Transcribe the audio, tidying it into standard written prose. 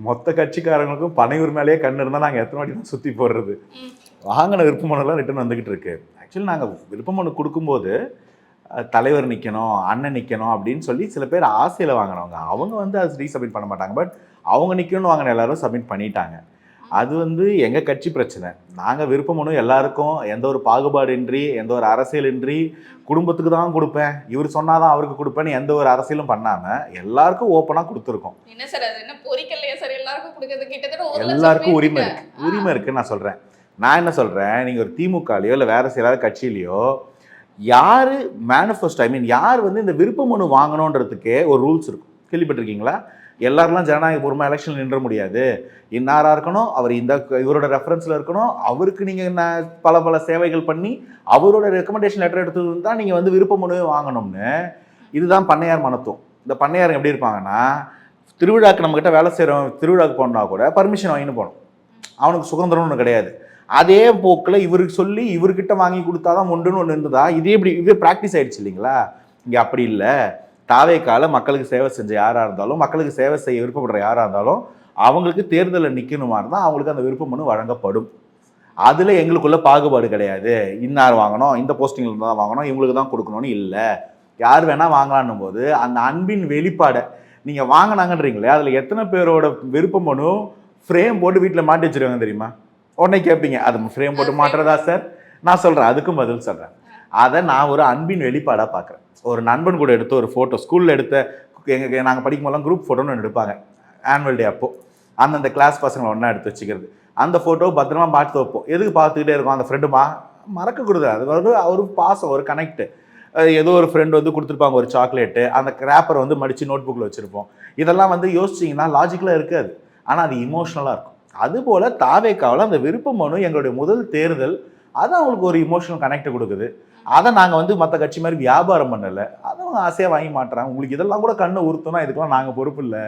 மொத்த கட்சிக்காரங்களுக்கும் பனையூர் மேலேயே கண்ணு இருந்தால் நாங்கள் எத்தனை வாட்டி தான் சுற்றி போடுறது. வாங்கின விருப்ப மனுலாம் ரிட்டர்ன் வந்துக்கிட்டு இருக்கு. ஆக்சுவலி நாங்கள் விருப்ப மனு கொடுக்கும்போது தலைவர் நிற்கணும், அண்ணன் நிற்கணும் அப்படின்னு சொல்லி சில பேர் ஆசையில் வாங்கினவங்க. அவங்க வந்து அது ரீசப்மிட் பண்ண மாட்டாங்க. பட் அவங்க நிற்கணும்னு வாங்கின எல்லாரும் சப்மிட் பண்ணிட்டாங்க. அது வந்து எங்கள் கட்சி பிரச்சனை. நாங்கள் விருப்ப மனு எல்லாருக்கும் எந்த ஒரு பாகுபாடின்றி, எந்த ஒரு அரசியலின்றி, குடும்பத்துக்கு தான் கொடுப்பேன், இவர் சொன்னாதான் அவருக்கு கொடுப்பேன்னு எந்த ஒரு அரசியலும் பண்ணாமல் எல்லாருக்கும் ஓப்பனாக கொடுத்துருக்கோம். என்ன சார் அது என்ன பொறிக்கல்லையா சார் எல்லாருக்கும் கொடுக்கறது? கிட்டத்தட்ட எல்லாருக்கும் உரிமை இருக்குது, உரிமை இருக்குன்னு நான் சொல்கிறேன். நான் என்ன சொல்கிறேன், நீங்கள் ஒரு திமுகலையோ இல்லை வேறு சில கட்சியிலையோ யார் மேனிஃபெஸ்டோ, ஐ மீன் யார் வந்து இந்த விருப்ப மனு வாங்கணுன்றதுக்கே ஒரு ரூல்ஸ் இருக்கும். கேள்விப்பட்டிருக்கீங்களா? எல்லாரெல்லாம் ஜனநாயகபூர்வமாக எலெக்ஷன் நின்ற முடியாது. இன்னாராக இருக்கணும், அவர் இவரோட ரெஃபரன்ஸில் இருக்கணும், அவருக்கு நீங்கள் என்ன பல பல சேவைகள் பண்ணி அவரோட ரெக்கமெண்டேஷன் லெட்டர் எடுத்தது தான் நீங்கள் வந்து விருப்ப மனு வாங்கணும்னு. இதுதான் பண்ணையார் மனத்துவம். இந்த பண்ணையார் எப்படி இருப்பாங்கன்னா, திருவிழாக்கு நம்மக்கிட்ட வேலை செய்கிறோம், திருவிழாவுக்கு போனா கூட பர்மிஷன் வாங்கின்னு போகணும். அவனுக்கு சுதந்திரம்னு ஒன்று கிடையாது. அதே போக்கில் இவருக்கு சொல்லி இவர்கிட்ட வாங்கி கொடுத்தாதான் உண்டுன்னு ஒன்று இருந்ததா, இதே ப்ராக்டிஸ் ஆகிடுச்சு இல்லைங்களா? இங்கே அப்படி இல்லை. தாவேக்கால மக்களுக்கு சேவை செஞ்ச யாராக இருந்தாலும், மக்களுக்கு சேவை செய்ய விருப்பப்படுற யாராக இருந்தாலும் அவங்களுக்கு தேர்தலில் நிற்கணுமா இருந்தால் அவங்களுக்கு அந்த விருப்ப மனு வழங்கப்படும். அதில் எங்களுக்குள்ள பாகுபாடு கிடையாது. இன்னார் வாங்கணும், இந்த போஸ்டிங்கில் தான் வாங்கணும், இவங்களுக்கு தான் கொடுக்கணும்னு இல்லை. யார் வேணால் வாங்கலான்னும் போது அந்த அன்பின் வெளிப்பாடை நீங்கள் வாங்கினாங்கன்றீங்களே, அதில் எத்தனை பேரோட விருப்ப மனு ஃப்ரேம் போட்டு வீட்டில் மாட்டி வச்சுருவாங்க தெரியுமா? உடனே கேட்பீங்க, அது ஃப்ரேம் போட்டு மாட்டுறதா சார்? நான் சொல்கிறேன், அதுக்கும் பதில் சொல்கிறேன். அதை நான் ஒரு அன்பின் வெளிப்பாடாக பார்க்குறேன். ஒரு நண்பன் கூட எடுத்த ஒரு ஃபோட்டோ, ஸ்கூலில் எடுத்த, நாங்கள் படிக்கும் போதெல்லாம் குரூப் ஃபோட்டோன்னு ஒன்று எடுப்பாங்க ஆனுவல் டே அப்போது. அந்தந்த கிளாஸ் பசங்களை ஒன்றா எடுத்து வச்சுக்கிறது. அந்த ஃபோட்டோ பத்திரமா பார்த்து வைப்போம். எதுக்கு பார்த்துக்கிட்டே இருக்கோம்? அந்த ஃப்ரெண்டு மறக்கக்கூடாது. அது வந்து ஒரு பாசம், ஒரு கனெக்ட். ஏதோ ஒரு ஃப்ரெண்டு வந்து கொடுத்துருப்பாங்க ஒரு சாக்லேட்டு, அந்த கிராப்பரை வந்து மடித்து நோட் புக்கில் வச்சுருப்போம். இதெல்லாம் வந்து யோசிச்சிங்கன்னா லாஜிக்கலாக இருக்காது, ஆனால் அது இமோஷ்னலாக இருக்கும். அதுபோல் தாவேக்காவில் அந்த விருப்ப மனு எங்களுடைய முதல் தேர்தல், அது அவங்களுக்கு ஒரு இமோஷனல் கனெக்ட் கொடுக்குது. அதை நாங்கள் வந்து மற்ற கட்சி மாதிரி வியாபாரம் பண்ணலை. அதை அவங்க ஆசையாக வாங்கி மாட்டுறாங்க. உங்களுக்கு இதெல்லாம் கூட கண்ணை உறுத்துனா இதுக்கெல்லாம் நாங்கள் பொறுப்பு இல்லை.